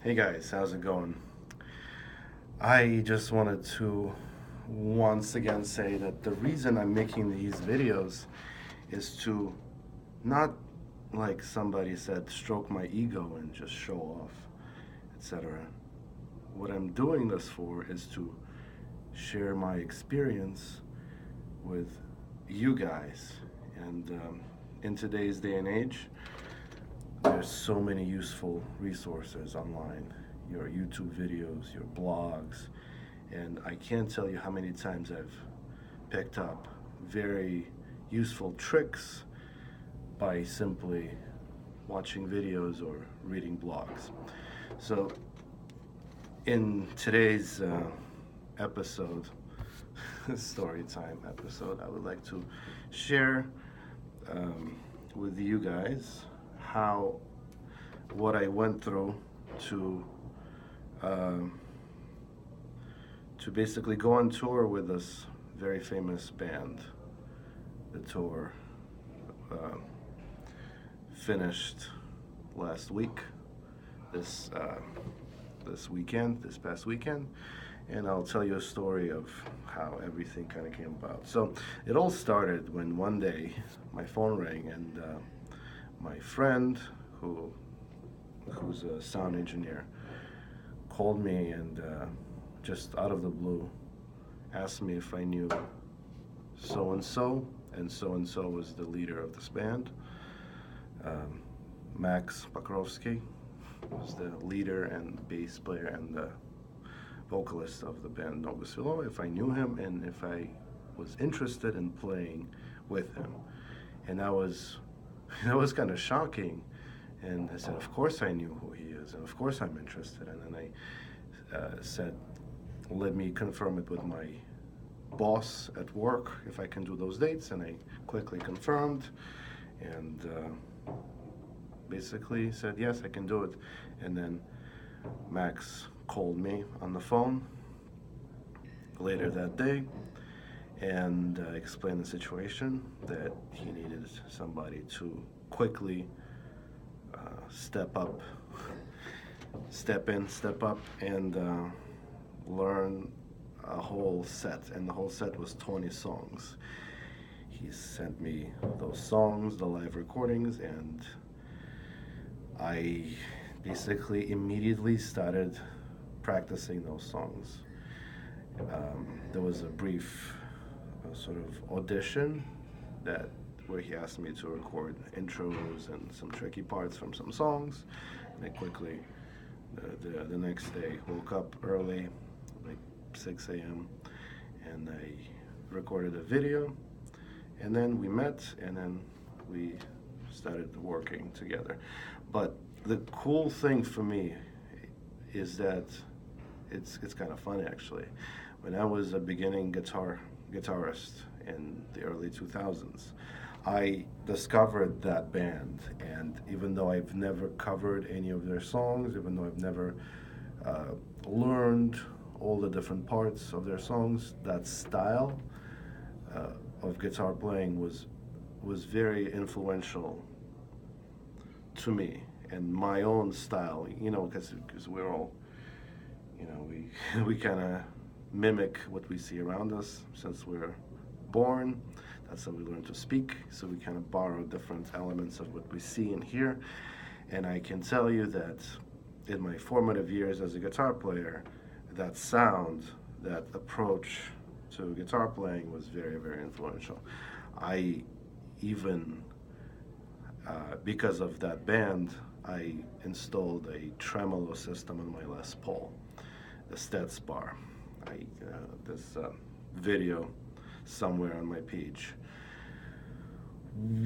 Hey guys, how's it going? I just wanted to once again say that the reason I'm making these videos is to not, like somebody said, stroke my ego and just show off, etc. What I'm doing this for is to share my experience with you guys. And in today's day and age, there's so many useful resources online, your YouTube videos, your blogs, and I can't tell you how many times I've picked up very useful tricks by simply watching videos or reading blogs. So, in today's episode, story time episode, I would like to share um, with you guys how what I went through to um, to basically go on tour with this very famous band. The tour uh, finished last week, this this weekend, this past weekend, and I'll tell you a story of how everything kind of came about. So it all started when one day my phone rang and my friend, who who's a sound engineer, called me and just out of the blue asked me if I knew and so and so was the leader of this band. Um, Max Pakrovsky was the leader and bass player and the vocalist of the band Novus Philo. If I knew him and if I was interested in playing with him, and that was that was kind of shocking. And I said, of course I knew who he is, and of course I'm interested. And then I said, let me confirm it with my boss at work if I can do those dates, and I quickly confirmed, and basically said yes, I can do it. And then Max called me on the phone later that day and explained the situation that he needed somebody to quickly step up, step in, step up, and learn a whole set, and the whole set was 20 songs. He sent me those songs, the live recordings, and I basically immediately started practicing those songs. There was a brief sort of audition that where he asked me to record intros and some tricky parts from some songs, and I quickly the next day woke up early, like 6 a.m., and I recorded a video, and then we met, and then we started working together. But the cool thing for me is that it's kind of funny actually. When I was a beginning guitarist in the early 2000s, I discovered that band, and even though I've never covered any of their songs, even though I've never learned all the different parts of their songs, that style uh, of guitar playing was very influential to me and my own style. You know, because we're all, you know, we we kind of mimic what we see around us since we're born. That's how we learn to speak. So we kind of borrow different elements of what we see and hear. And I can tell you that in my formative years as a guitar player, that sound, that approach to guitar playing was very, very influential. I even, because of that band, I installed a tremolo system on my Les Paul, the Stats bar. This video somewhere on my page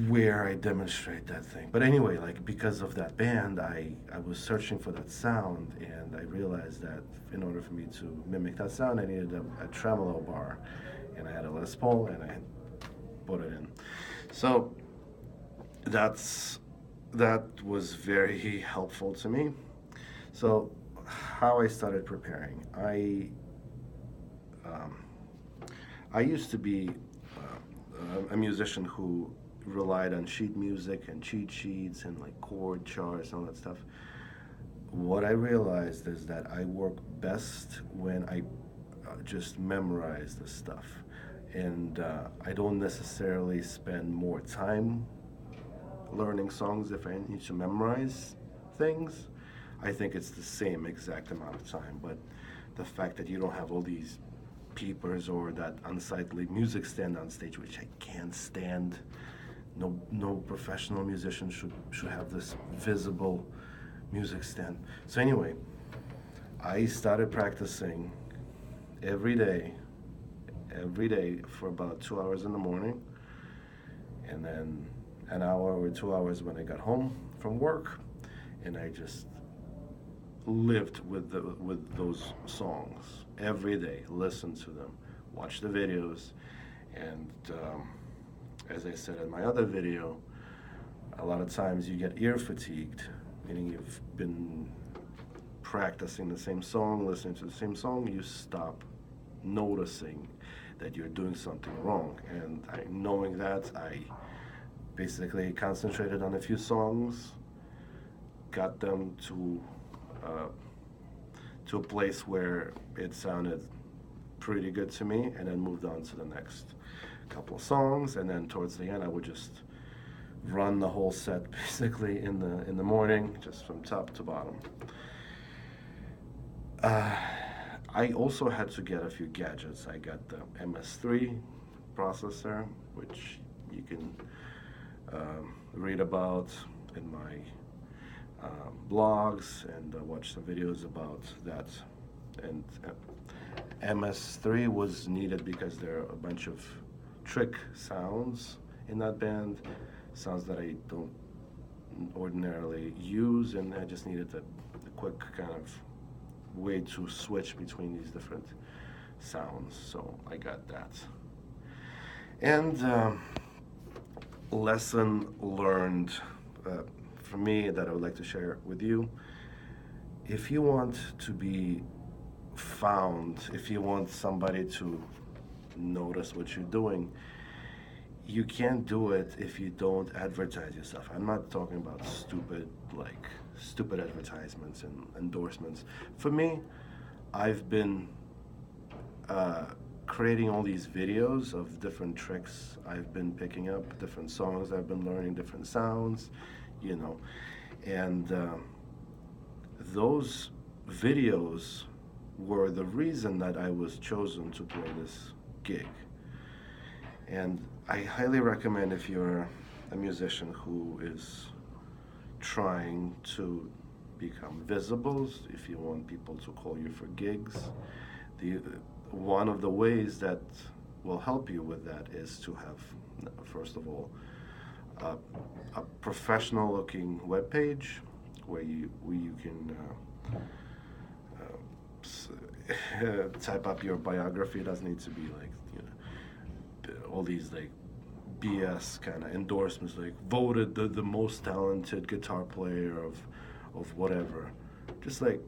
where I demonstrate that thing. But anyway, like because of that band, I was searching for that sound, and I realized that in order for me to mimic that sound, I needed a tremolo bar, and I had a Les Paul, and I put it in. So that's that was very helpful to me. So how I started preparing, um, I used to be a musician who relied on sheet music and cheat sheets and like chord charts and all that stuff. what I realized is that I work best when I just memorize the stuff. And I don't necessarily spend more time learning songs if I need to memorize things. I think it's the same exact amount of time, but the fact that you don't have all these peepers or that unsightly music stand on stage, which I can't stand. No professional musician should have this visible music stand. So anyway, I started practicing every day, every day for about 2 hours in the morning, and then an hour or 2 hours when I got home from work, and I just lived with those songs every day, listened to them, watched the videos, and as I said in my other video, a lot of times you get ear fatigued, meaning you've been practicing the same song, listening to the same song, you stop noticing that you're doing something wrong. And knowing that, I basically concentrated on a few songs, got them to a place where it sounded pretty good to me, and then moved on to the next couple of songs. And then towards the end, I would just run the whole set basically in the morning, just from top to bottom. I also had to get a few gadgets. I got the MS3 processor, which you can read about in my blogs, and watch some videos about that. And MS3 was needed because there are a bunch of trick sounds in that band, sounds that I don't ordinarily use, and I just needed a quick kind of way to switch between these different sounds, so I got that. And lesson learned for me that I would like to share with you: if you want to be found, if you want somebody to notice what you're doing, you can't do it if you don't advertise yourself. I'm not talking about stupid advertisements and endorsements. For me, I've been creating all these videos of different tricks I've been picking up, different songs I've been learning, different sounds, and those videos were the reason that I was chosen to play this gig. And I highly recommend, if you're a musician who is trying to become visible, if you want people to call you for gigs, one of the ways that will help you with that is to have, first of all, a professional looking webpage where you can type up your biography. It doesn't need to be like all these like BS kind of endorsements, like voted the most talented guitar player of whatever. Just like,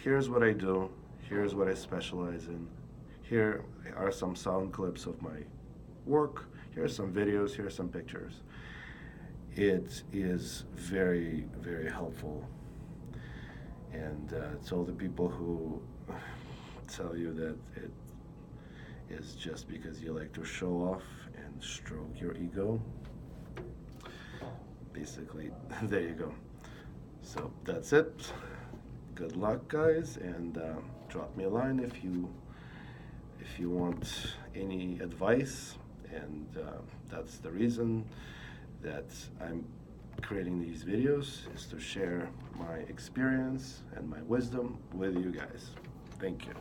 here's what I do, here's what I specialize in, here are some sound clips of my work, here's some videos, here's some pictures. It is very, very helpful. And to all the people who tell you that it is just because you like to show off and stroke your ego, basically, there you go. So that's it. Good luck, guys, and drop me a line if you want any advice. And that's the reason that I'm creating these videos, is to share my experience and my wisdom with you guys. Thank you.